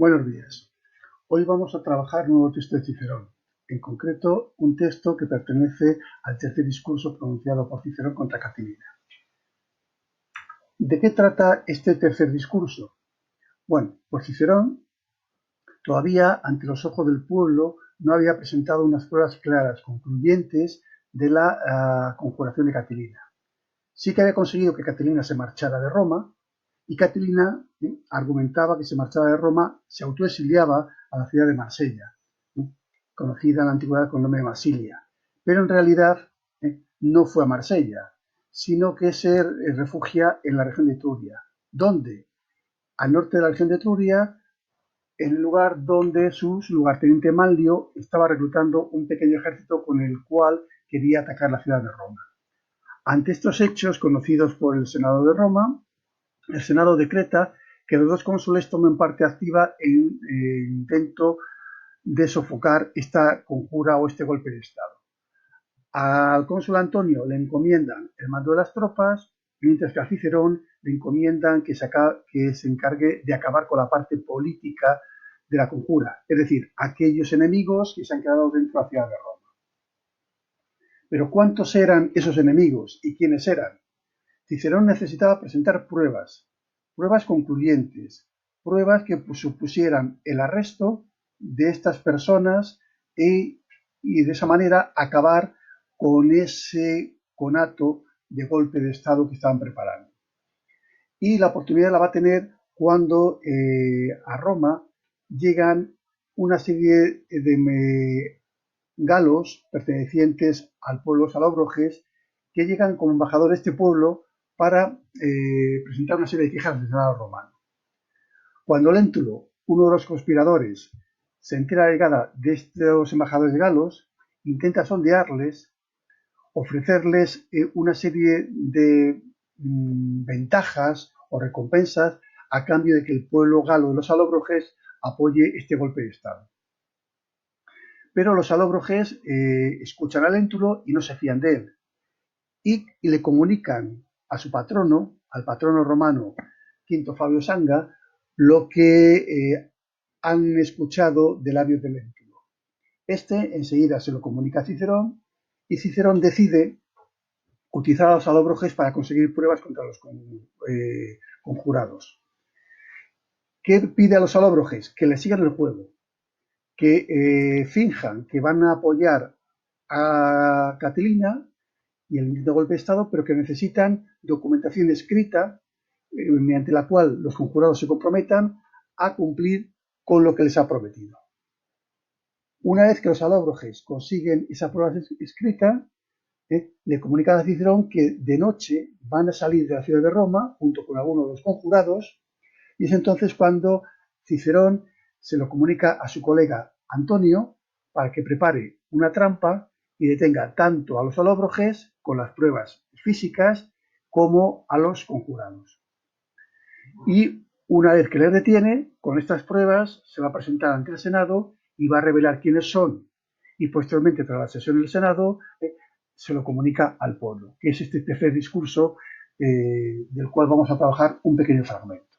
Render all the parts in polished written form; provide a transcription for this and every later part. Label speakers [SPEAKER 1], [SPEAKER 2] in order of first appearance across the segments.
[SPEAKER 1] Buenos días. Hoy vamos a trabajar un nuevo texto de Cicerón, en concreto un texto que pertenece al tercer discurso pronunciado por Cicerón contra Catilina. ¿De qué trata este tercer discurso? Bueno, pues Cicerón todavía ante los ojos del pueblo no había presentado unas pruebas claras, concluyentes de la conjuración de Catilina. Sí que había conseguido que Catilina se marchara de Roma, y Catilina argumentaba que se marchaba de Roma, se autoexiliaba a la ciudad de Marsella, conocida en la antigüedad con el nombre de Masilia. Pero en realidad no fue a Marsella, sino que se refugia en la región de Etruria. ¿Dónde? Al norte de la región de Etruria, en el lugar donde su lugarteniente Manlio estaba reclutando un pequeño ejército con el cual quería atacar la ciudad de Roma. Ante estos hechos conocidos por el Senado de Roma, el Senado decreta que los dos cónsules tomen parte activa en el intento de sofocar esta conjura o este golpe de Estado. Al cónsul Antonio le encomiendan el mando de las tropas, mientras que a Cicerón le encomiendan que se encargue de acabar con la parte política de la conjura, es decir, aquellos enemigos que se han quedado dentro de la ciudad de Roma. Pero ¿cuántos eran esos enemigos y quiénes eran? Cicerón necesitaba presentar pruebas concluyentes, pruebas que supusieran el arresto de estas personas y de esa manera acabar con ese conato de golpe de Estado que estaban preparando. Y la oportunidad la va a tener cuando a Roma llegan una serie de galos pertenecientes al pueblo salobroges que llegan como embajadores de este pueblo para presentar una serie de quejas al Senado romano. Cuando Léntulo, uno de los conspiradores, se entera de la llegada de estos embajadores galos, intenta sondearles, ofrecerles una serie de ventajas o recompensas a cambio de que el pueblo galo de los salobroges apoye este golpe de Estado. Pero los salobroges escuchan a Léntulo y no se fían de él. Y le comunican a su patrono, al patrono romano Quinto Fabio Sanga, lo que han escuchado de labios de Léntulo. Este enseguida se lo comunica a Cicerón y Cicerón decide utilizar a los salobroges para conseguir pruebas contra los conjurados. ¿Qué pide a los salobroges? Que le sigan el juego, que finjan que van a apoyar a Catilina y el intento de golpe de Estado, pero que necesitan documentación escrita mediante la cual los conjurados se comprometan a cumplir con lo que les ha prometido. Una vez que los salobroges consiguen esa prueba escrita, le comunican a Cicerón que de noche van a salir de la ciudad de Roma junto con algunos de los conjurados, y es entonces cuando Cicerón se lo comunica a su colega Antonio para que prepare una trampa y detenga tanto a los salobroges con las pruebas físicas como a los conjurados. Y una vez que les detiene, con estas pruebas se va a presentar ante el Senado y va a revelar quiénes son. Y posteriormente, tras la sesión del Senado, se lo comunica al pueblo, que es este tercer discurso del cual vamos a trabajar un pequeño fragmento.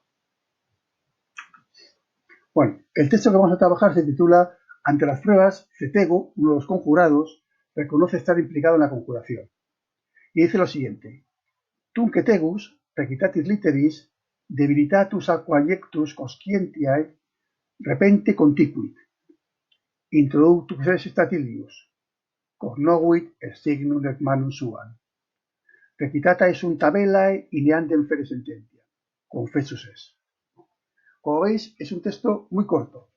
[SPEAKER 1] Bueno, el texto que vamos a trabajar se titula Ante las pruebas, Cetego, uno de los conjurados, reconoce estar implicado en la conjuración. Y dice lo siguiente: Tunc Cetegus, recitatis literis, debilitatus aquaejectus conscientiae, repente conticuit, introductus es statilius, cognovit est signum et manum suam. Recitata sunt tabellae ineandem fere sententia, confessus es. Como veis, es un texto muy corto,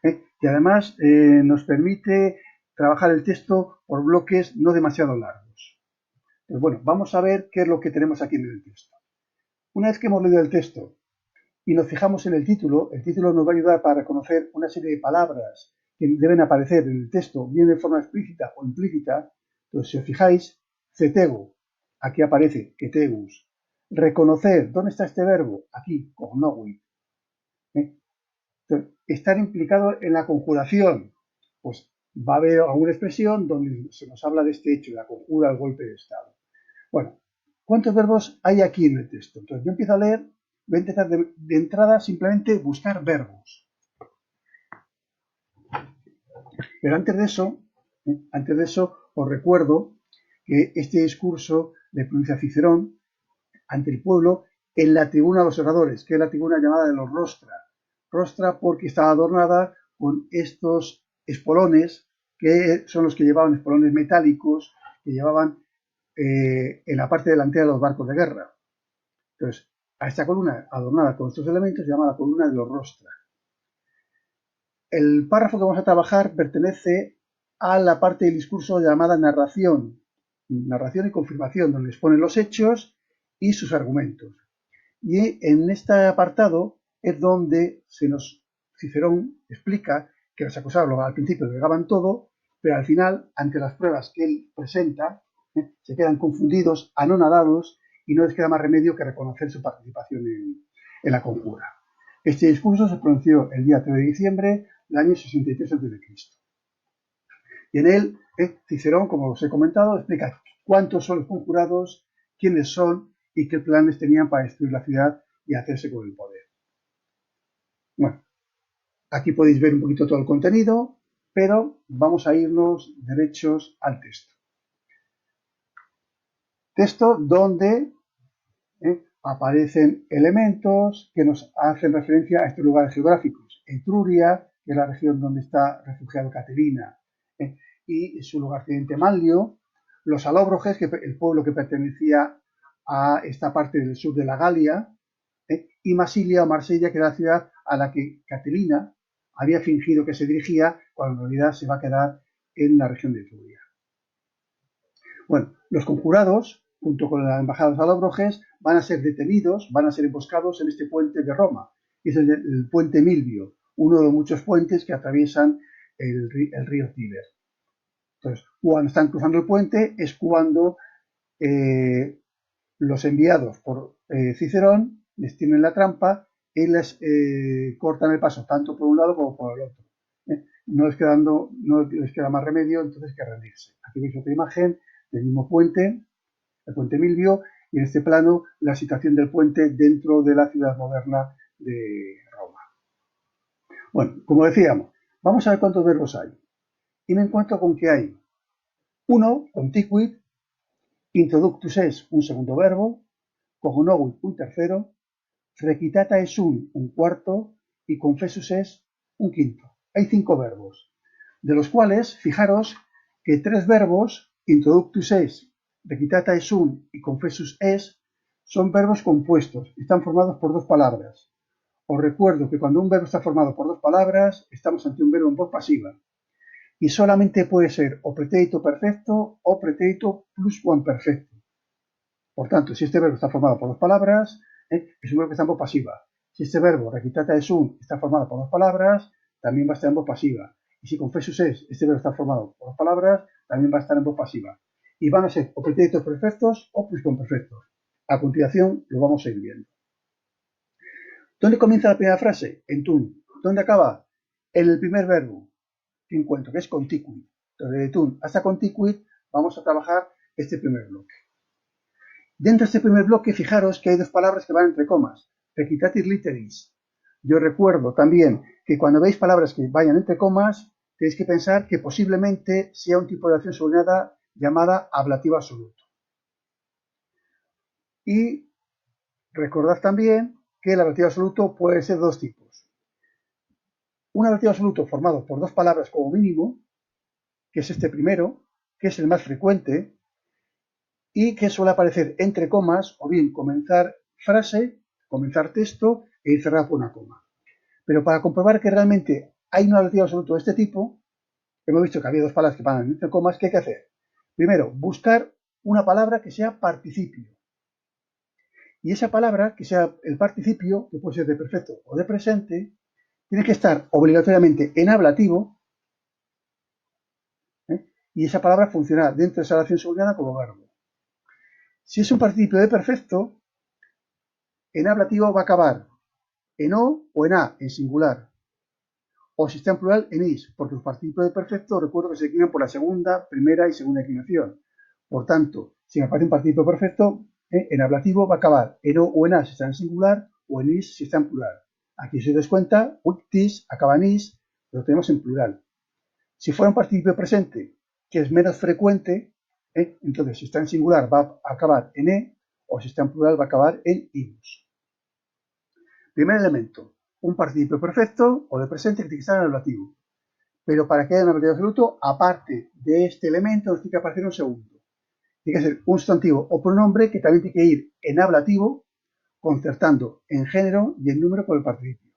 [SPEAKER 1] y además nos permite trabajar el texto por bloques no demasiado largos. Pues bueno, vamos a ver qué es lo que tenemos aquí en el texto. Una vez que hemos leído el texto y nos fijamos en el título nos va a ayudar para reconocer una serie de palabras que deben aparecer en el texto, bien de forma explícita o implícita. Entonces, si os fijáis, cetego, aquí aparece cetegus. Reconocer, ¿dónde está este verbo? Aquí, cognovit. Estar implicado en la conjuración, pues va a haber alguna expresión donde se nos habla de este hecho, de la conjura al golpe de Estado. Bueno, ¿cuántos verbos hay aquí en el texto? Entonces yo empiezo a leer, voy a empezar de entrada simplemente buscar verbos. Pero antes de eso os recuerdo que este discurso le pronuncia Cicerón ante el pueblo en la tribuna de los oradores, que es la tribuna llamada de los rostra. Rostra porque estaba adornada con estos espolones, que son los que llevaban espolones metálicos, que llevaban en la parte delantera de los barcos de guerra. Entonces, a esta columna adornada con estos elementos se llama la columna de los rostra. El párrafo que vamos a trabajar pertenece a la parte del discurso llamada narración y confirmación, donde exponen los hechos y sus argumentos. Y en este apartado es donde Cicerón explica que los acusados al principio negaban todo, pero al final, ante las pruebas que él presenta, se quedan confundidos, anonadados, y no les queda más remedio que reconocer su participación en la conjura. Este discurso se pronunció el día 3 de diciembre del año 63 a.C. Y en él, Cicerón, como os he comentado, explica cuántos son los conjurados, quiénes son y qué planes tenían para destruir la ciudad y hacerse con el poder. Bueno, aquí podéis ver un poquito todo el contenido, pero vamos a irnos derechos al texto. Texto donde aparecen elementos que nos hacen referencia a estos lugares geográficos. Etruria, que es la región donde está refugiado Caterina, y su lugarteniente Manlio, los alóbroges, que el pueblo que pertenecía a esta parte del sur de la Galia, y Masilia o Marsella, que era la ciudad a la que Caterina había fingido que se dirigía, cuando en realidad se va a quedar en la región de Etruria. Bueno, los conjurados, junto con la embajada de los alóbroges, van a ser detenidos, van a ser emboscados en este puente de Roma, que es el puente Milvio, uno de los muchos puentes que atraviesan el río Tíber. Entonces, cuando están cruzando el puente es cuando los enviados por Cicerón les tienen la trampa y les cortan el paso tanto por un lado como por el otro. No les queda más remedio entonces que rendirse. Aquí veis otra imagen del mismo puente, el puente Milvio, y en este plano la situación del puente dentro de la ciudad moderna de Roma. Bueno, como decíamos, vamos a ver cuántos verbos hay. Y me encuentro con que hay uno, conticuit, introductus es un segundo verbo, cognovit un tercero, requitata es un cuarto y confessus es un quinto. Hay 5 verbos, de los cuales, fijaros que 3 verbos, introductus es, requitata es un y confessus es, son verbos compuestos, están formados por 2 palabras. Os recuerdo que cuando un verbo está formado por 2 palabras, estamos ante un verbo en voz pasiva. Y solamente puede ser o pretérito perfecto o pretérito pluscuamperfecto. Por tanto, si este verbo está formado por 2 palabras, es un verbo que está en voz pasiva. Si este verbo, requitata es un, está formado por 2 palabras, también va a estar en voz pasiva. Y si confessus es, este verbo está formado por 2 palabras, también va a estar en voz pasiva. Y van a ser o pretéritos perfectos o pluscuamperfectos. A continuación lo vamos a ir viendo. ¿Dónde comienza la primera frase? En tun. ¿Dónde acaba? En el primer verbo que encuentro, que es conticuit. Entonces, de tun hasta conticuit vamos a trabajar este primer bloque. Dentro de este primer bloque, fijaros que hay 2 palabras que van entre comas. Requitatis literis. Yo recuerdo también que cuando veis palabras que vayan entre comas, tenéis que pensar que posiblemente sea un tipo de acción subordinada llamada ablativo absoluto. Y recordad también que el ablativo absoluto puede ser de 2 tipos. Un ablativo absoluto formado por 2 palabras como mínimo, que es este primero, que es el más frecuente, y que suele aparecer entre comas, o bien comenzar frase, comenzar texto e ir cerrado por una coma. Pero para comprobar que realmente hay un ablativo absoluto de este tipo, hemos visto que había 2 palabras que van entre comas, ¿qué hay que hacer? Primero, buscar una palabra que sea participio. Y esa palabra, que sea el participio, que puede ser de perfecto o de presente, tiene que estar obligatoriamente en ablativo, y esa palabra funcionará dentro de esa oración subordinada como verbo. Si es un participio de perfecto, en ablativo va a acabar en o en a, en singular. O si está en plural, en is, porque los participios de perfecto recuerdo que se declinan por la segunda, primera y segunda declinación. Por tanto, si me aparece un participio perfecto, en ablativo va a acabar en o en a si está en singular, o en is si está en plural. Aquí si os das cuenta, uctis acaba en is, lo tenemos en plural. Si fuera un participio presente, que es menos frecuente, entonces si está en singular va a acabar en e, o si está en plural va a acabar en ibus. Primer elemento, un participio perfecto o de presente que tiene que estar en el ablativo. Pero para que haya un ablativo absoluto, aparte de este elemento, nos tiene que aparecer un segundo. Tiene que ser un sustantivo o pronombre que también tiene que ir en ablativo, concertando en género y en número con el participio.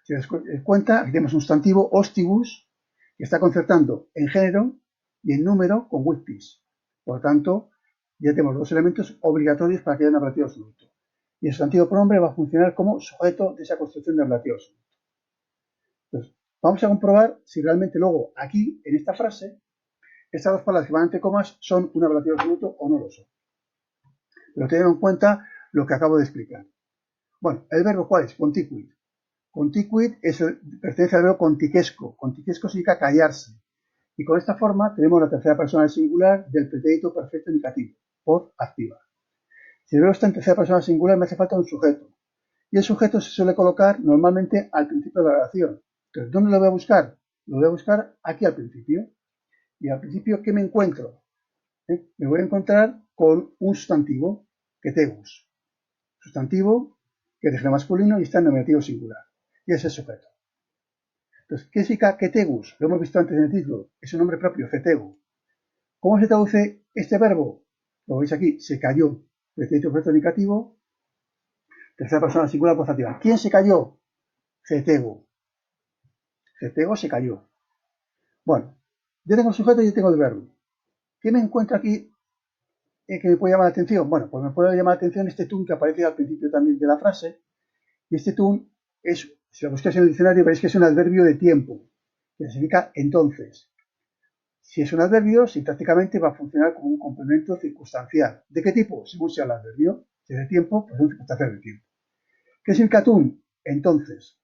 [SPEAKER 1] Si os das cuenta, aquí tenemos un sustantivo ostibus que está concertando en género y en número con wictis. Por lo tanto, ya tenemos dos elementos obligatorios para que haya un ablativo absoluto. Y el sustantivo pronombre va a funcionar como sujeto de esa construcción de ablativo absoluto. Entonces, vamos a comprobar si realmente luego aquí, en esta frase, estas dos palabras que van entre comas son un ablativo absoluto o no lo son. Pero teniendo en cuenta lo que acabo de explicar. Bueno, ¿el verbo cuál es? Conticuit. Conticuit pertenece al verbo contiquesco. Contiquesco significa callarse. Y con esta forma tenemos la tercera persona del singular del pretérito perfecto indicativo, voz activa. Si el verbo está en tercera persona singular, me hace falta un sujeto. Y el sujeto se suele colocar normalmente al principio de la oración. Entonces, ¿dónde lo voy a buscar? Lo voy a buscar aquí al principio. Y al principio, ¿qué me encuentro? Me voy a encontrar con un sustantivo, ketegus. Sustantivo que es de género masculino y está en nominativo singular. Y es el sujeto. Entonces, ¿qué significa ketegus? Lo hemos visto antes en el título. Es un nombre propio, fetegu. ¿Cómo se traduce este verbo? Lo veis aquí, se cayó. Pretérito perfecto indicativo, tercera persona singular, voz activa. ¿Quién se cayó? Fetegu. Fetegu se cayó. Bueno, yo tengo el sujeto y yo tengo el verbo. ¿Qué me encuentro aquí que me puede llamar la atención? Bueno, pues me puede llamar la atención este tun que aparece al principio también de la frase. Y este tun es, si lo buscáis en el diccionario, veréis que es un adverbio de tiempo, que significa entonces. Si es un adverbio, sintácticamente va a funcionar como un complemento circunstancial. ¿De qué tipo? Según sea el adverbio. Si es de tiempo, pues es un circunstancial de tiempo. ¿Qué significa tun? Entonces.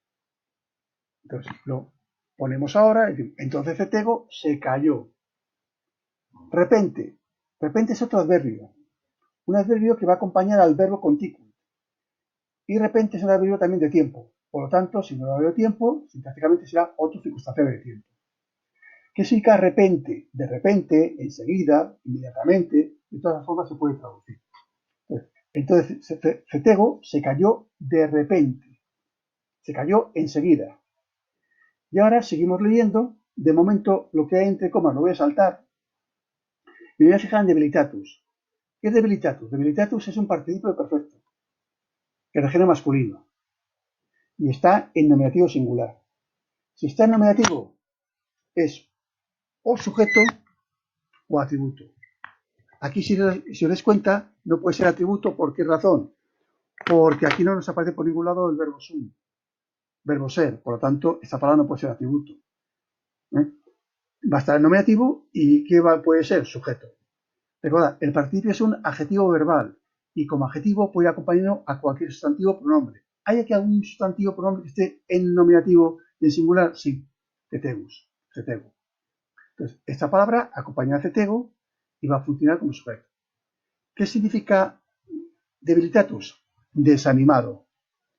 [SPEAKER 1] Entonces lo ponemos ahora, entonces fetego se cayó. Repente. Repente es otro adverbio. Un adverbio que va a acompañar al verbo conticuo. Y repente es un adverbio también de tiempo. Por lo tanto, si no es un adverbio de tiempo, sintácticamente será otro circunstancial de tiempo. ¿Qué significa repente? De repente, enseguida, inmediatamente, de todas formas se puede traducir. Entonces, fetego se cayó de repente. Se cayó enseguida. Y ahora seguimos leyendo. De momento, lo que hay entre comas lo voy a saltar. Y me voy a fijar en debilitatus. ¿Qué es debilitatus? Debilitatus es un participio perfecto, que es de género masculino. Y está en nominativo singular. Si está en nominativo, es o sujeto o atributo. Aquí, si os dais cuenta, no puede ser atributo. ¿Por qué razón? Porque aquí no nos aparece por ningún lado el verbo sum, verbo ser. Por lo tanto, esta palabra no puede ser atributo. Va a estar en nominativo y ¿qué puede ser? Sujeto. Recordad, el participio es un adjetivo verbal y como adjetivo puede ir acompañado a cualquier sustantivo o pronombre. ¿Hay aquí algún sustantivo o pronombre que esté en nominativo y en singular? Sí, fetegus, fetego. Entonces, esta palabra acompaña a fetego y va a funcionar como sujeto. ¿Qué significa debilitatus? Desanimado.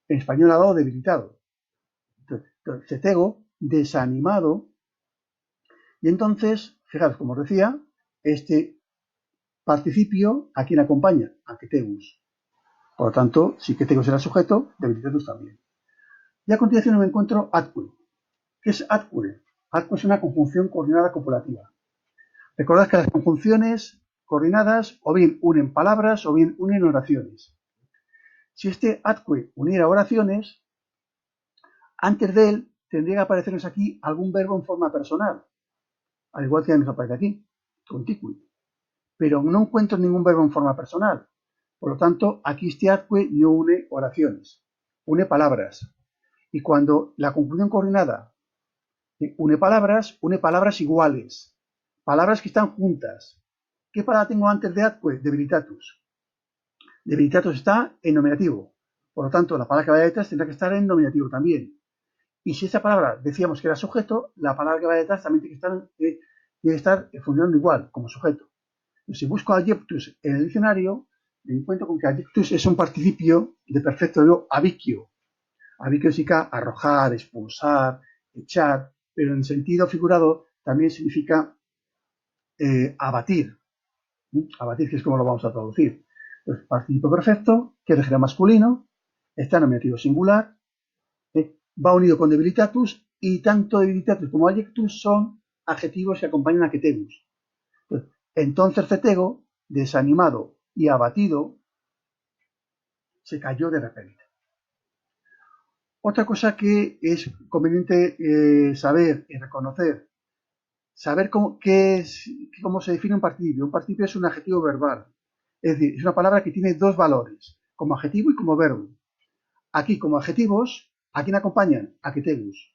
[SPEAKER 1] En español ha dado debilitado. Entonces, fetego, desanimado. Y entonces, fijaros, como os decía, este participio, ¿a quién acompaña? A ketegus. Por lo tanto, si ketegus era sujeto, debilitatus también. Y a continuación me encuentro atque. ¿Qué es atque? Atque es una conjunción coordinada copulativa. Recordad que las conjunciones coordinadas o bien unen palabras o bien unen oraciones. Si este atque uniera oraciones, antes de él tendría que aparecernos aquí algún verbo en forma personal, al igual que nos aparece aquí, conticuit. Pero no encuentro ningún verbo en forma personal. Por lo tanto, aquí este atque no une oraciones, une palabras. Y cuando la conjunción coordinada une palabras iguales, palabras que están juntas. ¿Qué palabra tengo antes de atque? Debilitatus. Debilitatus está en nominativo. Por lo tanto, la palabra que vaya detrás tendrá que estar en nominativo también. Y si esta palabra decíamos que era sujeto, la palabra que va detrás también tiene que estar funcionando igual, como sujeto. Si busco adjectus en el diccionario, me encuentro con que adjectus es un participio de perfecto de abiquio. Abiquio significa arrojar, expulsar, echar, pero en sentido figurado también significa abatir. Abatir, que es como lo vamos a traducir. Pues participio perfecto, que es de género masculino, está en nominativo singular, va unido con debilitatus, y tanto debilitatus como adjectus son adjetivos que acompañan a quetegus. Entonces Cetego, desanimado y abatido, se cayó de repente. Otra cosa que es conveniente saber y reconocer, saber cómo se define un participio. Un participio es un adjetivo verbal, es decir, es una palabra que tiene dos valores, como adjetivo y como verbo. Aquí, como adjetivos, ¿a quién acompañan? A quetegus.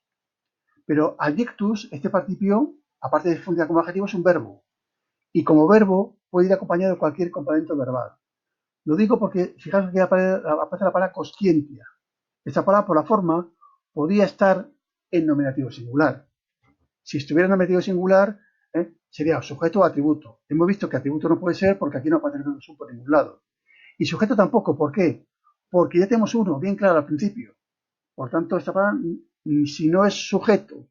[SPEAKER 1] Pero adjectus, este participio, aparte de funcionar como adjetivo, es un verbo. Y como verbo puede ir acompañado de cualquier complemento verbal. Lo digo porque, fijaos que aparece la palabra conscientia. Esta palabra, por la forma, podría estar en nominativo singular. Si estuviera en nominativo singular, sería sujeto o atributo. Hemos visto que atributo no puede ser porque aquí no aparece el sub por ningún lado. Y sujeto tampoco, ¿por qué? Porque ya tenemos uno bien claro al principio. Por tanto, esta palabra, si no es sujeto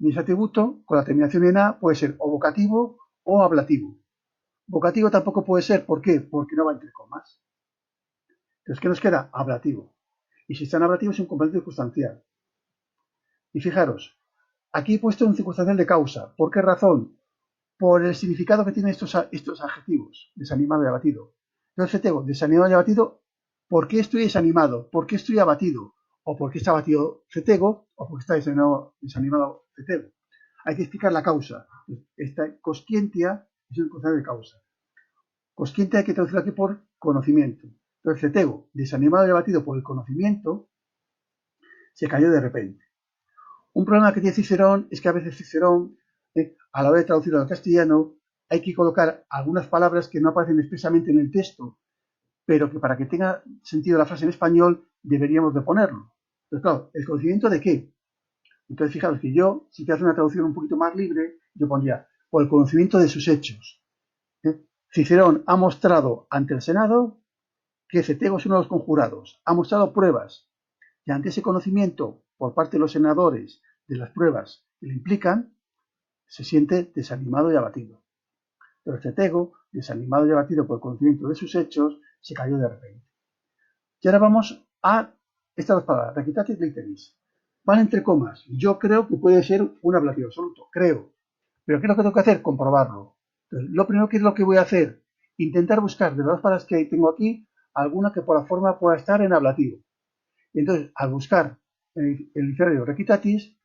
[SPEAKER 1] ni es atributo, con la terminación en A puede ser o vocativo o ablativo. Vocativo tampoco puede ser, ¿por qué? Porque no va entre comas. Entonces, ¿qué nos queda? Ablativo. Y si está en ablativo es un complemento circunstancial. Y fijaros, aquí he puesto un circunstancial de causa. ¿Por qué razón? Por el significado que tienen estos adjetivos, desanimado y abatido. Entonces tengo desanimado y abatido, ¿por qué estoy desanimado? ¿Por qué estoy abatido? ¿O por qué está abatido Cetego? ¿O por qué está desanimado Cetego? Hay que explicar la causa. Esta conscientia es un circunstancial de causa. Conscientia hay que traducirlo aquí por conocimiento. Entonces Cetego, desanimado y abatido por el conocimiento, se cayó de repente. Un problema que tiene Cicerón es que a veces Cicerón, a la hora de traducirlo al castellano, hay que colocar algunas palabras que no aparecen expresamente en el texto, pero que para que tenga sentido la frase en español deberíamos de ponerlo. Pero claro, ¿el conocimiento de qué? Entonces fijaros que yo, si te hace una traducción un poquito más libre, yo pondría, por el conocimiento de sus hechos. Cicerón ha mostrado ante el Senado que Cetego es uno de los conjurados, ha mostrado pruebas, y ante ese conocimiento por parte de los senadores de las pruebas que le implican, se siente desanimado y abatido. Pero Cetego, desanimado y abatido por el conocimiento de sus hechos, se cayó de repente. Y ahora vamos a estas dos palabras, recitatis literis. Van entre comas. Yo creo que puede ser un ablativo absoluto, creo. Pero ¿qué es lo que tengo que hacer? Comprobarlo. Entonces, lo primero que es lo que voy a hacer, intentar buscar de las dos palabras que tengo aquí, alguna que por la forma pueda estar en ablativo. Y entonces, al buscar el diccionario recitatis,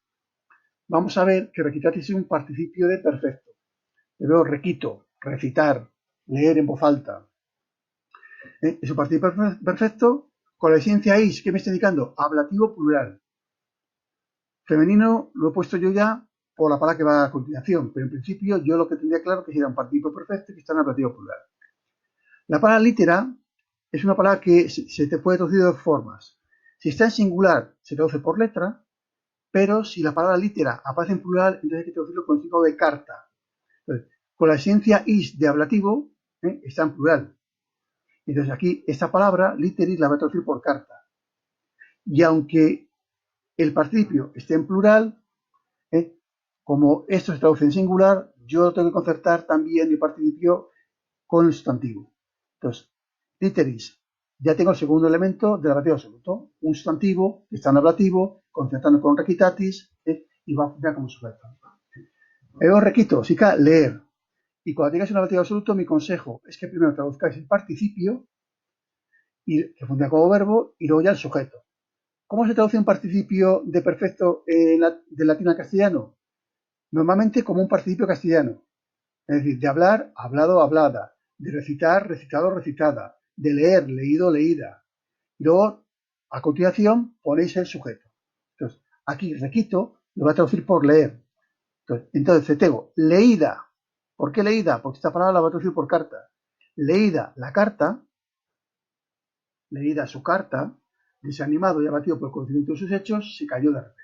[SPEAKER 1] vamos a ver que recitatis es un participio de perfecto. Luego requito, recitar, leer en voz alta. Es un participio perfecto con la esencia is, ¿qué me está indicando? Ablativo plural. Femenino lo he puesto yo ya por la palabra que va a continuación, pero en principio yo lo que tendría claro que sería un participio perfecto y que está en ablativo plural. La palabra litera es una palabra que se te puede traducir de dos formas. Si está en singular, se traduce por letra, pero si la palabra litera aparece en plural, entonces hay que traducirlo con el significado de carta. Entonces, con la esencia is de ablativo, está en plural. Entonces aquí esta palabra, literis, la voy a traducir por carta. Y aunque el participio esté en plural, como esto se traduce en singular, yo tengo que concertar también el participio con el sustantivo. Entonces, literis, ya tengo el segundo elemento del ablativo absoluto, un sustantivo que está en ablativo, concertando con requitatis, y va a funcionar como sujeto. Os requito, significa leer. Y cuando tengáis un ablativo absoluto, mi consejo es que primero traduzcáis el participio, y que funciona como verbo, y luego ya el sujeto. ¿Cómo se traduce un participio de perfecto de latín al castellano? Normalmente como un participio castellano. Es decir, de hablar, hablado, hablada. De recitar, recitado, recitada. De leer, leído, leída. Y luego, a continuación, ponéis el sujeto. Entonces, aquí, requito, lo voy a traducir por leer. Entonces Cetego, leída. ¿Por qué leída? Porque esta palabra la voy a traducir por carta. Leída la carta, leída su carta, desanimado y abatido por el conocimiento de sus hechos, se cayó de repente.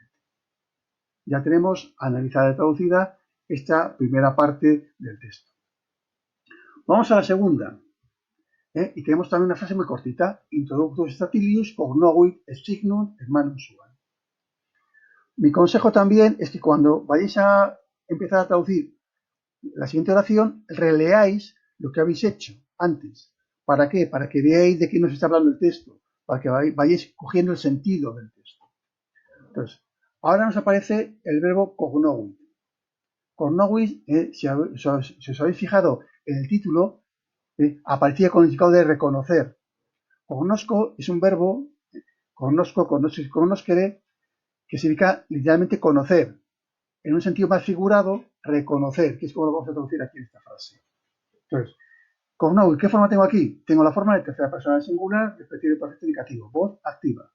[SPEAKER 1] Ya tenemos analizada y traducida esta primera parte del texto. Vamos a la segunda. Y tenemos también una frase muy cortita. Introductus statilius cognovit signum hermanum suam. Mi consejo también es que cuando vayáis a empezar a traducir la siguiente oración, releáis lo que habéis hecho antes. ¿Para qué? Para que veáis de qué nos está hablando el texto, para que vayáis cogiendo el sentido del texto. Entonces, ahora nos aparece el verbo cognovit. Cognovit, si os habéis fijado en el título, aparecía con el significado de reconocer. Cognosco es un verbo, cognoscere, que significa literalmente conocer. En un sentido más figurado, reconocer, que es como lo vamos a traducir aquí en esta frase. Entonces, cognovit, ¿qué forma tengo aquí? Tengo la forma de tercera persona del singular, respectivo perfecto indicativo, voz activa.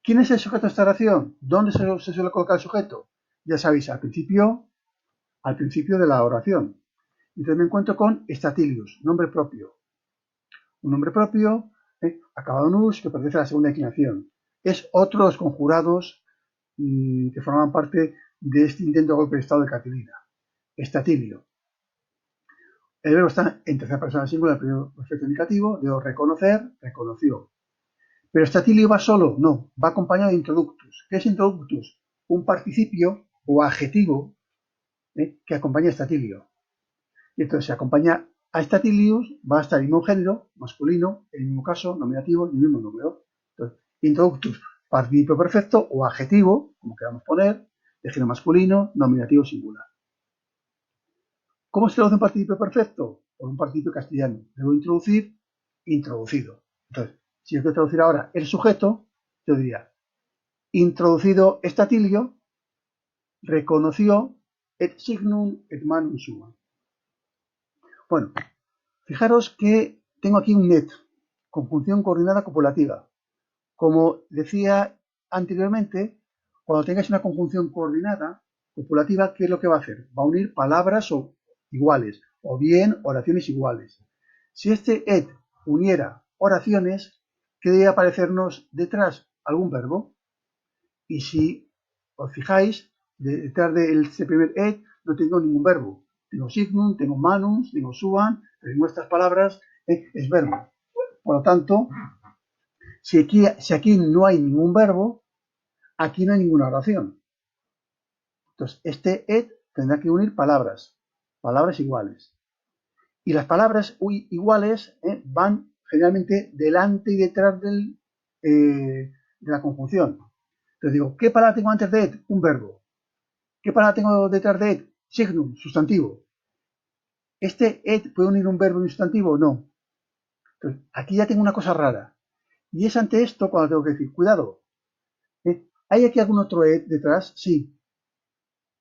[SPEAKER 1] ¿Quién es el sujeto de esta oración? ¿Dónde se suele colocar el sujeto? Ya sabéis, al principio de la oración. Entonces me encuentro con statilius, nombre propio. Un nombre propio, acabado en us, que pertenece a la segunda declinación. Es otro de los conjurados que formaban parte de este intento de golpe de estado de Catilina. Statilio. El verbo está en tercera persona singular, primero perfecto indicativo, debo reconocer, reconoció. Pero statilio va solo, no, va acompañado de introductus. ¿Qué es introductus? Un participio o adjetivo que acompaña a statilio. Y entonces se acompaña a statilius, va a estar el mismo género, masculino, en el mismo caso, nominativo y el mismo número. Entonces, introductus, participio perfecto o adjetivo, como queramos poner, de género masculino, nominativo singular. ¿Cómo se traduce un participio perfecto? Por un participio castellano. Debo introducir, introducido. Entonces, si yo quiero traducir ahora el sujeto, yo diría, introducido statilio, reconoció et signum et manum sua. Bueno, fijaros que tengo aquí un net, conjunción coordinada copulativa. Como decía anteriormente, cuando tengáis una conjunción coordinada copulativa, ¿qué es lo que va a hacer? Va a unir palabras iguales, o bien oraciones iguales. Si este et uniera oraciones, ¿qué debe aparecernos detrás? Algún verbo. Y si os fijáis, detrás de este primer et no tengo ningún verbo. Tengo signum, tengo manum, tengo suan, pero en nuestras palabras es verbo. Por lo tanto, si aquí no hay ningún verbo, aquí no hay ninguna oración. Entonces, este et tendrá que unir palabras iguales. Y las palabras iguales van generalmente delante y detrás de la conjunción. Entonces digo, ¿qué palabra tengo antes de et? Un verbo. ¿Qué palabra tengo detrás de et? Signum, sustantivo. ¿Este et puede unir un verbo y un sustantivo? No. Entonces, aquí ya tengo una cosa rara. Y es ante esto cuando tengo que decir, cuidado, ¿hay aquí algún otro et detrás? Sí.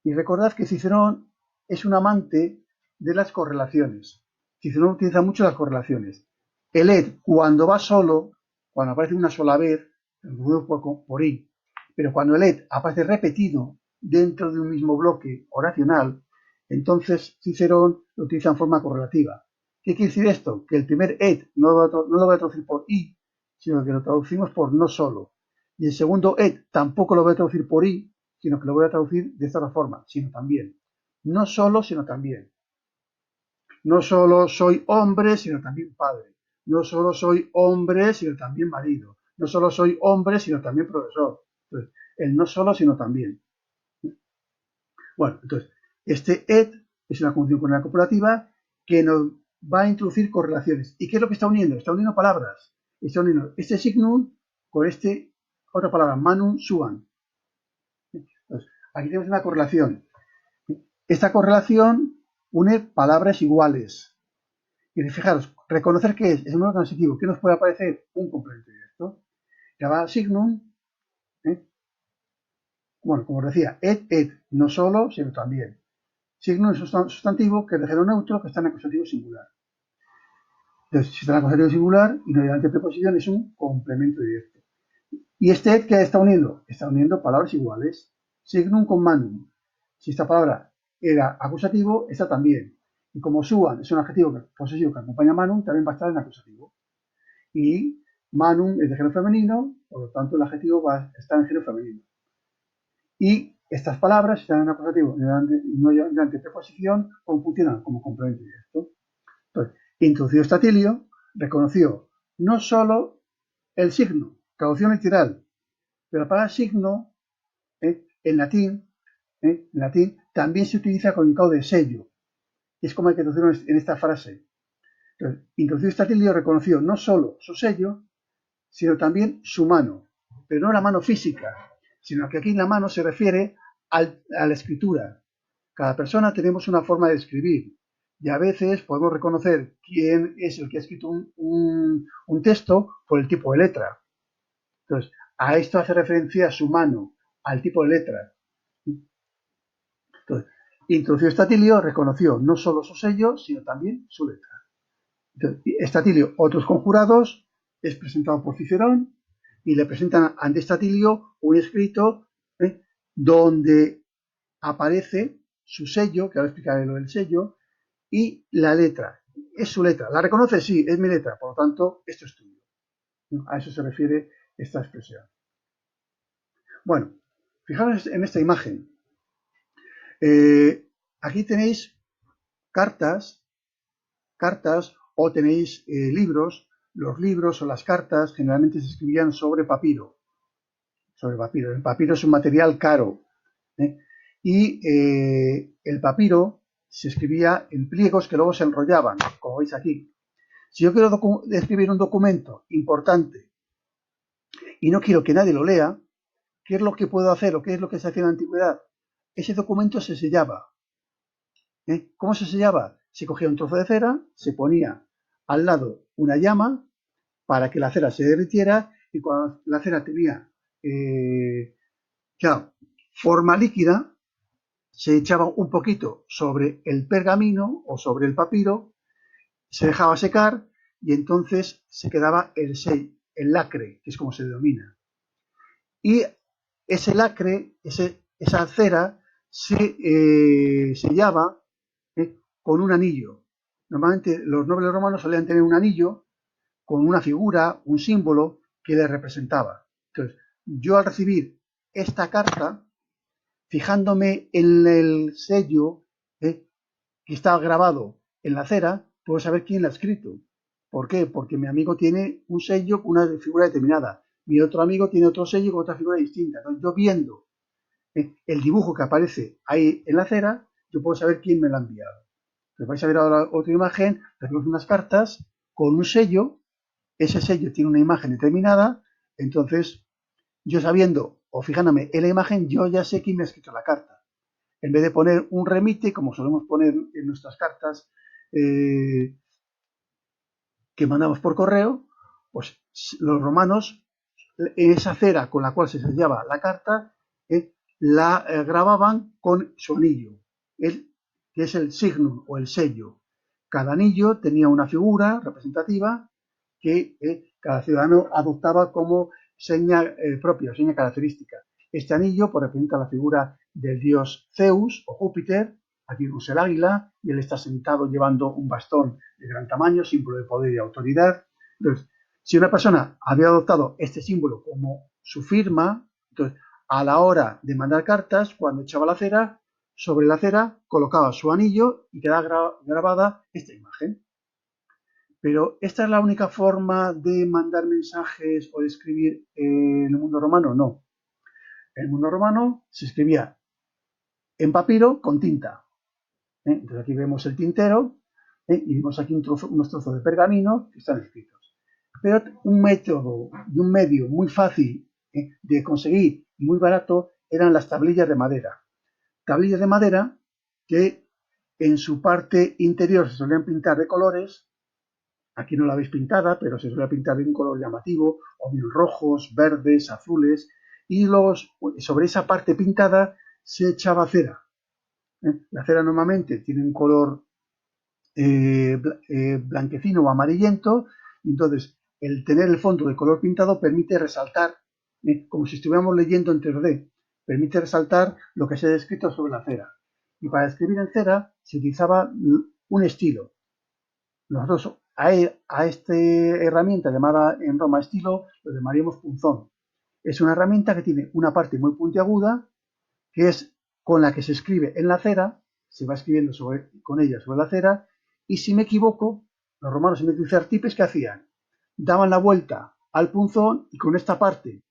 [SPEAKER 1] Y recordad que Cicerón es un amante de las correlaciones. Cicerón utiliza mucho las correlaciones. El et, cuando va solo, cuando aparece una sola vez, por i, pero cuando el et aparece repetido dentro de un mismo bloque oracional, entonces Cicerón lo utiliza en forma correlativa. ¿Qué quiere decir esto? Que el primer et no lo voy a traducir por i, sino que lo traducimos por no solo. Y el segundo et tampoco lo voy a traducir por i, sino que lo voy a traducir de esta otra forma, sino también. No solo, sino también. No solo soy hombre, sino también padre. No solo soy hombre, sino también marido. No solo soy hombre, sino también profesor. Entonces, el no solo, sino también. Bueno, entonces, este et es una conjunción con la copulativa que nos va a introducir correlaciones. ¿Y qué es lo que está uniendo? Está uniendo palabras. Está uniendo este signum con otra palabra, manum, suan. Entonces, aquí tenemos una correlación. Esta correlación une palabras iguales. Y fijaros, reconocer que es un número transitivo. ¿Qué nos puede aparecer? Un complemento directo. Llamada signum. Bueno, como os decía, et, no solo, sino también. Signum es un sustantivo que es de género neutro que está en acusativo singular. Entonces, si está en acusativo singular y no hay antepreposición, es un complemento directo. ¿Y este et qué está uniendo? Está uniendo palabras iguales. Signum con manum. Si esta palabra era acusativo, esta también. Y como suan es un adjetivo posesivo que acompaña a manum, también va a estar en acusativo. Y manum es de género femenino, por lo tanto el adjetivo va a estar en género femenino. Y estas palabras, si están en acusativo y no hay antepreposición, funcionan como complemento directo. Entonces, introducido statilio, reconoció no solo el signo, traducción literal, pero para signo, en latín, también se utiliza con indicado de sello. Es como hay que traducirlo en esta frase. Entonces, introducido Estatilio reconoció no solo su sello, sino también su mano, pero no la mano física, sino que aquí la mano se refiere a la escritura. Cada persona tenemos una forma de escribir y a veces podemos reconocer quién es el que ha escrito un texto por el tipo de letra. Entonces, a esto hace referencia a su mano, al tipo de letra. Entonces, introducido Estatilio reconoció no solo su sello, sino también su letra. Entonces, Estatilio, otros conjurados, es presentado por Cicerón y le presentan ante Estatilio un escrito donde aparece su sello, que ahora explicaré lo del sello, y la letra. Es su letra. ¿La reconoce? Sí, es mi letra. Por lo tanto, esto es tuyo. A eso se refiere esta expresión. Bueno, fijaros en esta imagen. Aquí tenéis cartas o tenéis libros. Los libros o las cartas generalmente se escribían sobre papiro. El papiro es un material caro. Y el papiro se escribía en pliegos que luego se enrollaban, como veis aquí. Si yo quiero escribir un documento importante y no quiero que nadie lo lea, ¿qué es lo que puedo hacer o qué es lo que se hacía en la antigüedad? Ese documento se sellaba. ¿Cómo se sellaba? Se cogía un trozo de cera, se ponía al lado una llama para que la cera se derritiera y cuando la cera tenía forma líquida, se echaba un poquito sobre el pergamino o sobre el papiro, se dejaba secar y entonces se quedaba el lacre, que es como se denomina. Y ese lacre, esa cera, se sellaba con un anillo. Normalmente los nobles romanos solían tener un anillo con una figura, un símbolo que les representaba. Entonces, yo al recibir esta carta, fijándome en el sello que está grabado en la cera, puedo saber quién la ha escrito. ¿Por qué? Porque mi amigo tiene un sello con una figura determinada. Mi otro amigo tiene otro sello con otra figura distinta. Entonces, yo viendo el dibujo que aparece ahí en la cera, yo puedo saber quién me lo ha enviado. Entonces, vais a ver ahora otra imagen, tenemos unas cartas con un sello, ese sello tiene una imagen determinada, entonces yo sabiendo o fijándome en la imagen, yo ya sé quién me ha escrito la carta. En vez de poner un remite, como solemos poner en nuestras cartas que mandamos por correo, pues los romanos, en esa cera con la cual se sellaba la carta, la grababan con su anillo, que es el signum o el sello. Cada anillo tenía una figura representativa que cada ciudadano adoptaba como seña propia, seña característica. Este anillo pues, representa la figura del dios Zeus o Júpiter. Aquí vemos el águila y él está sentado llevando un bastón de gran tamaño, símbolo de poder y autoridad. Entonces, si una persona había adoptado este símbolo como su firma, entonces a la hora de mandar cartas, cuando echaba la cera, sobre la cera colocaba su anillo y quedaba grabada esta imagen. Pero ¿esta es la única forma de mandar mensajes o de escribir en el mundo romano? No. En el mundo romano se escribía en papiro con tinta. Entonces aquí vemos el tintero y vemos aquí unos trozos de pergamino que están escritos. Pero un método y un medio muy fácil de conseguir y muy barato eran las tablillas de madera. Tablillas de madera que en su parte interior se solían pintar de colores. Aquí no la veis pintada, pero se suele pintar de un color llamativo, o bien rojos, verdes, azules, y sobre esa parte pintada se echaba cera. La cera normalmente tiene un color blanquecino o amarillento, y entonces el tener el fondo de color pintado permite resaltar, como si estuviéramos leyendo en 3D, permite resaltar lo que se ha escrito sobre la cera. Y para escribir en cera se utilizaba un estilo. Nosotros a esta herramienta llamada en Roma estilo lo llamaríamos punzón. Es una herramienta que tiene una parte muy puntiaguda, que es con la que se escribe en la cera, se va escribiendo con ella sobre la cera, y si me equivoco, los romanos en vez de utilizar tipes, ¿qué hacían? Daban la vuelta al punzón y con esta parte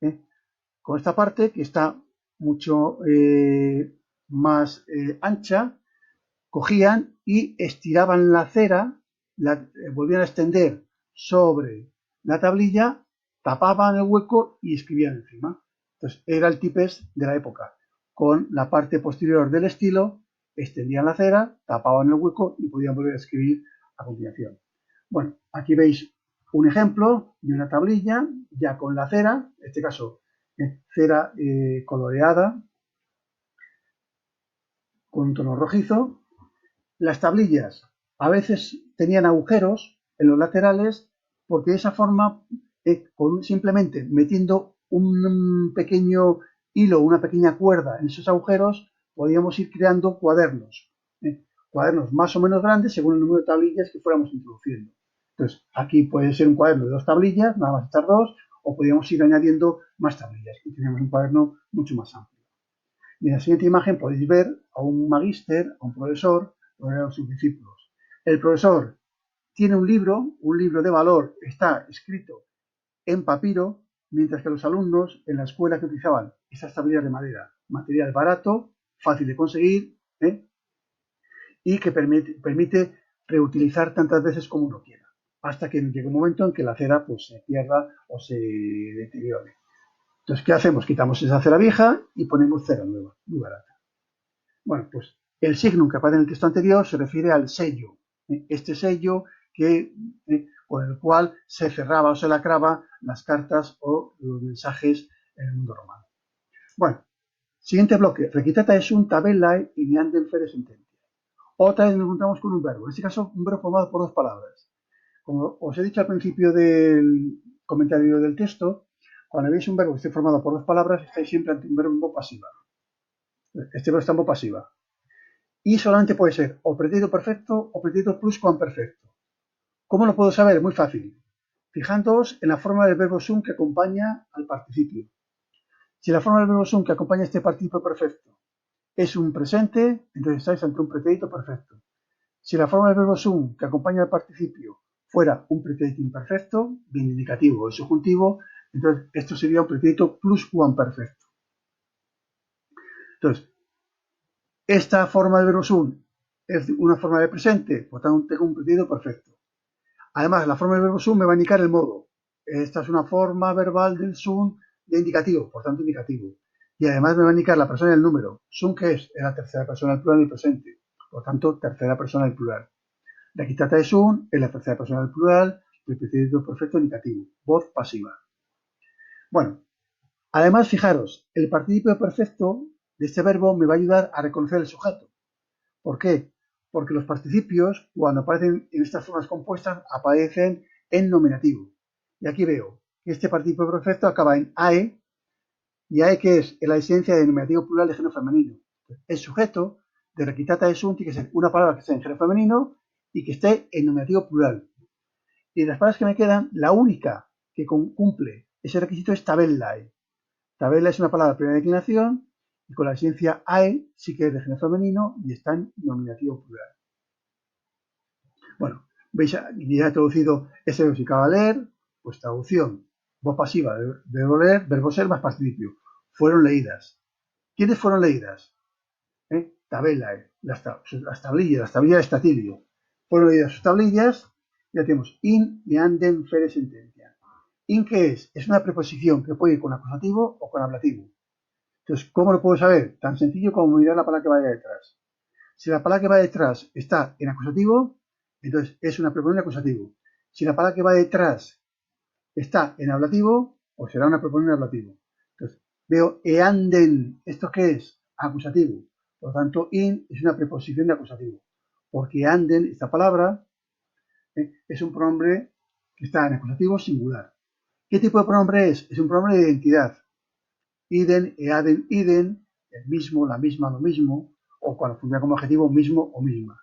[SPEAKER 1] que está mucho más ancha, cogían y estiraban la cera, la volvían a extender sobre la tablilla, tapaban el hueco y escribían encima. Entonces era el tipes de la época. Con la parte posterior del estilo, extendían la cera, tapaban el hueco y podían volver a escribir a continuación. Bueno, aquí veis un ejemplo de una tablilla ya con la cera, en este caso cera coloreada con un tono rojizo. Las tablillas a veces tenían agujeros en los laterales porque de esa forma, simplemente metiendo un pequeño hilo, una pequeña cuerda en esos agujeros, podíamos ir creando cuadernos. Cuadernos más o menos grandes según el número de tablillas que fuéramos introduciendo. Entonces, aquí puede ser un cuaderno de 2 tablillas, nada más estas 2, o podríamos ir añadiendo más tablillas y tenemos un cuaderno mucho más amplio. Y en la siguiente imagen podéis ver a un magíster, a un profesor, a sus discípulos. El profesor tiene un libro de valor, está escrito en papiro, mientras que los alumnos en la escuela que utilizaban esas tablillas de madera, material barato, fácil de conseguir, y que permite reutilizar tantas veces como uno quiera, hasta que llegue un momento en que la cera pues, se pierda o se deteriore. Entonces, ¿qué hacemos? Quitamos esa cera vieja y ponemos cera nueva, muy barata. Bueno, pues el signum que aparece en el texto anterior se refiere al sello. Este sello con el cual se cerraba o se lacraba las cartas o los mensajes en el mundo romano. Bueno, siguiente bloque. Recitata sunt tabellae igneandem fere sententia. Otra vez nos encontramos con un verbo. En este caso, un verbo formado por 2 palabras. Como os he dicho al principio del comentario del texto, cuando veis un verbo que esté formado por 2 palabras, estáis siempre ante un verbo en voz pasiva. Este verbo está en voz pasiva. Y solamente puede ser o pretérito perfecto o pretérito pluscuamperfecto. ¿Cómo lo puedo saber? Muy fácil. Fijándoos en la forma del verbo sum que acompaña al participio. Si la forma del verbo sum que acompaña a este participio perfecto es un presente, entonces estáis ante un pretérito perfecto. Si la forma del verbo sum que acompaña al participio fuera un pretérito imperfecto, bien indicativo o subjuntivo, entonces esto sería un pretérito pluscuamperfecto. Entonces, esta forma del verbo sum es una forma de presente, por tanto tengo un pretérito perfecto. Además, la forma del verbo sum me va a indicar el modo. Esta es una forma verbal del sum de indicativo, por tanto indicativo. Y además me va a indicar la persona y el número. Sum, ¿qué es? Es la tercera persona del plural del presente. Por tanto, tercera persona del plural. La quitata de sum es la tercera persona del plural del pretérito perfecto indicativo. Voz pasiva. Bueno, además, fijaros, el participio perfecto de este verbo me va a ayudar a reconocer el sujeto. ¿Por qué? Porque los participios, cuando aparecen en estas formas compuestas, aparecen en nominativo. Y aquí veo que este participio perfecto acaba en AE, y AE que es la esencia de nominativo plural de género femenino. El sujeto de requitata de sum tiene que ser una palabra que esté en género femenino y que esté en nominativo plural. Y de las palabras que me quedan, la única que cumple ese requisito es tabellae. Tabella es una palabra de primera declinación y con la esencia AE sí que es de género femenino y está en nominativo plural. Bueno, veis, ya he traducido ese verbo si acaba de leer, pues traducción, voz pasiva, verbo leer, verbo ser más participio. Fueron leídas. ¿Quiénes fueron leídas? Tabellae, las tablillas de Statilio. Fueron leídas sus tablillas, ya tenemos in neandem fere sententia. In, ¿qué es? Es una preposición que puede ir con acusativo o con ablativo. Entonces, ¿cómo lo puedo saber? Tan sencillo como mirar la palabra que vaya detrás. Si la palabra que va detrás está en acusativo, entonces es una preposición acusativo. Si la palabra que va detrás está en ablativo, pues será una preposición ablativo. Entonces, veo eanden, ¿esto qué es? Acusativo. Por lo tanto, in es una preposición de acusativo. Porque anden, esta palabra, es un pronombre que está en acusativo singular. ¿Qué tipo de pronombre es? Es un pronombre de identidad. Iden, eaden, iden, el mismo, la misma, lo mismo, o cuando funciona como adjetivo, mismo o misma,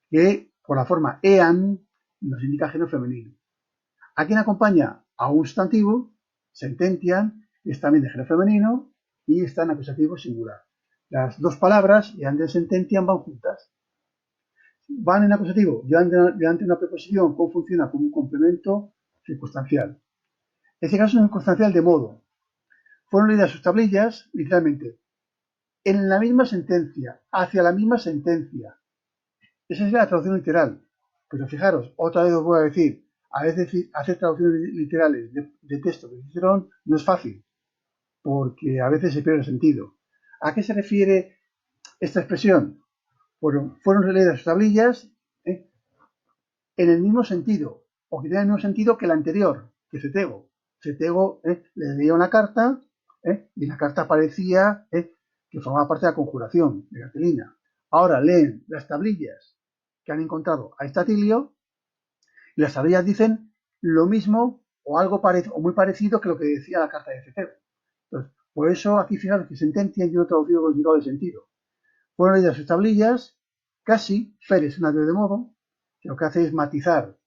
[SPEAKER 1] que por la forma ean nos indica género femenino. ¿A quién acompaña? A un sustantivo, sententian, que es también de género femenino y está en acusativo singular. Las dos palabras, ean de sententian, van juntas. Van en acusativo, delante de una preposición, ¿cómo funciona? Como un complemento circunstancial. En este caso es un circunstancial de modo. Fueron leídas sus tablillas, literalmente, en la misma sentencia, hacia la misma sentencia. Esa es la traducción literal. Pero fijaros, otra vez os voy a decir, a veces hacer traducciones literales de texto de Cicerón no es fácil, porque a veces se pierde el sentido. ¿A qué se refiere esta expresión? Fueron leídas sus tablillas en el mismo sentido, o que tiene el mismo sentido que el anterior, que Cetego. Cetego le leía una carta y la carta parecía que formaba parte de la conjuración de Catilina. Ahora leen las tablillas que han encontrado a Estatilio y las tablillas dicen lo mismo o algo o muy parecido que lo que decía la carta de Cetego. Entonces, por eso aquí fijaros que sentencia yo he traducido con significado de sentido. Fueron leídas sus tablillas, casi, feres un adverbio de modo, que lo que hace es matizar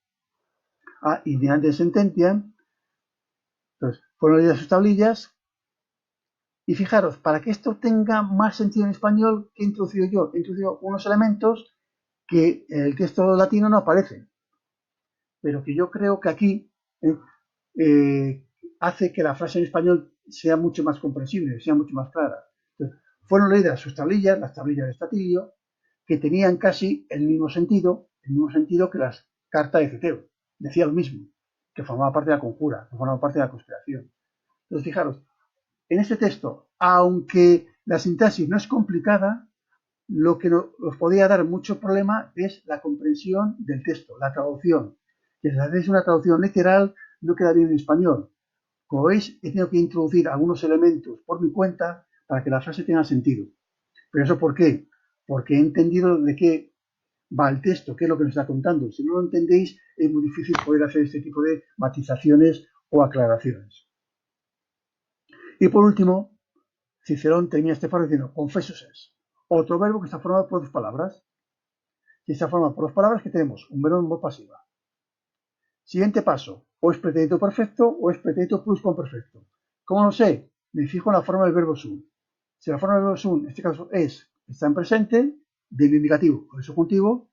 [SPEAKER 1] a indignante sentencia. Entonces, fueron leídas sus tablillas. Y fijaros, para que esto tenga más sentido en español, ¿qué he introducido yo? He introducido unos elementos que en el texto latino no aparecen, pero que yo creo que aquí hace que la frase en español sea mucho más comprensible, sea mucho más clara. Entonces, fueron leídas sus tablillas, las tablillas de Estatilio, que tenían casi el mismo sentido que las cartas de Ceteo. Decía lo mismo, que formaba parte de la conjura, que formaba parte de la conspiración. Entonces, fijaros, en este texto, aunque la sintaxis no es complicada, lo que nos podía dar mucho problema es la comprensión del texto, la traducción. Que si hacéis una traducción literal, no queda bien en español. Como veis, he tenido que introducir algunos elementos por mi cuenta para que la frase tenga sentido. ¿Pero eso por qué? Porque he entendido de qué va el texto, qué es lo que nos está contando. Si no lo entendéis, es muy difícil poder hacer este tipo de matizaciones o aclaraciones. Y por último, Cicerón tenía este párrafo diciendo confessus es, otro verbo que está formado por dos palabras. Y está formado por dos palabras que tenemos un verbo en voz pasiva. Siguiente paso, o es pretérito perfecto o es pretérito pluscuamperfecto. ¿Cómo lo sé? Me fijo en la forma del verbo sum. Si la forma del verbo sum, en este caso, está en presente, del indicativo o del subjuntivo,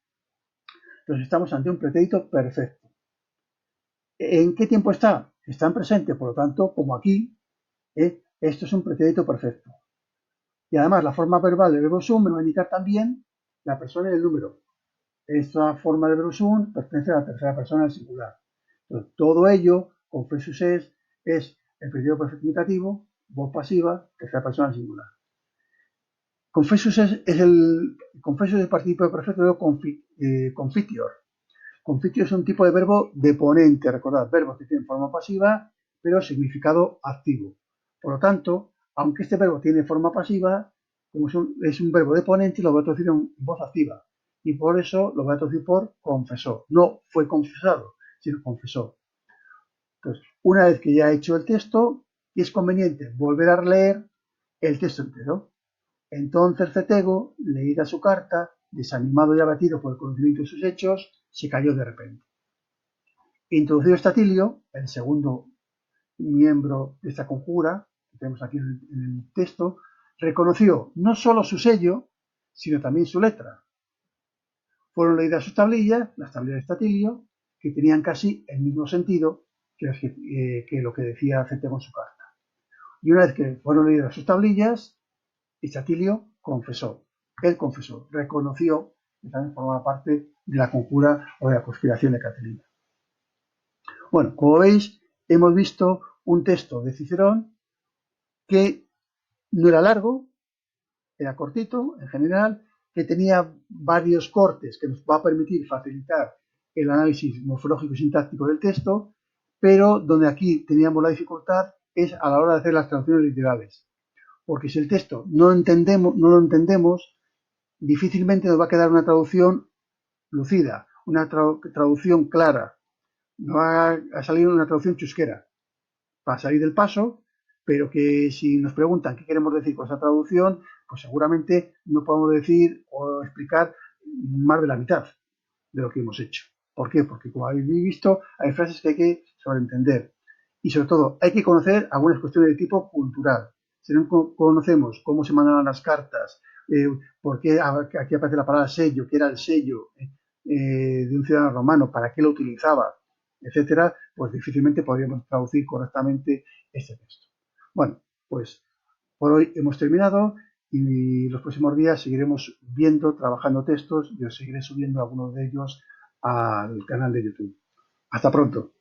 [SPEAKER 1] entonces estamos ante un pretérito perfecto. ¿En qué tiempo está? Está en presente, por lo tanto, como aquí, esto es un pretérito perfecto. Y además la forma verbal del verbo sum me va a indicar también la persona y el número. Esta forma del verbo sum pertenece a la tercera persona del singular. Entonces, todo ello, confessus es el pretérito perfecto indicativo, voz pasiva, tercera persona del singular. Confessus es el participio perfecto de confitior. Confitio es un tipo de verbo deponente, recordad, verbos que tienen forma pasiva, pero significado activo. Por lo tanto, aunque este verbo tiene forma pasiva, como es un verbo deponente, lo voy a traducir en voz activa. Y por eso lo voy a traducir por confesó. No fue confesado, sino confesó. Entonces, una vez que ya he hecho el texto, es conveniente volver a leer el texto entero. Entonces Cetego, leída su carta, desanimado y abatido por el conocimiento de sus hechos, se cayó de repente. Introducido Estatilio, el segundo miembro de esta conjura, que tenemos aquí en el texto, reconoció no solo su sello, sino también su letra. Fueron leídas sus tablillas, las tablillas de Estatilio, que tenían casi el mismo sentido que lo que decía Cetego en su carta. Y una vez que fueron leídas sus tablillas, Estatilio confesó. Él confesó, reconoció que también formaba parte de la conjura o de la conspiración de Catilina. Bueno, como veis, hemos visto un texto de Cicerón que no era largo, era cortito en general, que tenía varios cortes que nos va a permitir facilitar el análisis morfológico y sintáctico del texto, pero donde aquí teníamos la dificultad es a la hora de hacer las traducciones literales. Porque si el texto no lo entendemos, difícilmente nos va a quedar una traducción lucida, una traducción clara. No va a salir una traducción chusquera. Va a salir del paso, pero que si nos preguntan qué queremos decir con esa traducción, pues seguramente no podemos decir o explicar más de la mitad de lo que hemos hecho. ¿Por qué? Porque como habéis visto, hay frases que hay que sobreentender. Y sobre todo, hay que conocer algunas cuestiones de tipo cultural. Si no conocemos cómo se mandaban las cartas, por qué aquí aparece la palabra sello, qué era el sello de un ciudadano romano, para qué lo utilizaba, etcétera, pues difícilmente podríamos traducir correctamente este texto. Bueno, pues por hoy hemos terminado y los próximos días seguiremos viendo, trabajando textos y os seguiré subiendo algunos de ellos al canal de YouTube. Hasta pronto.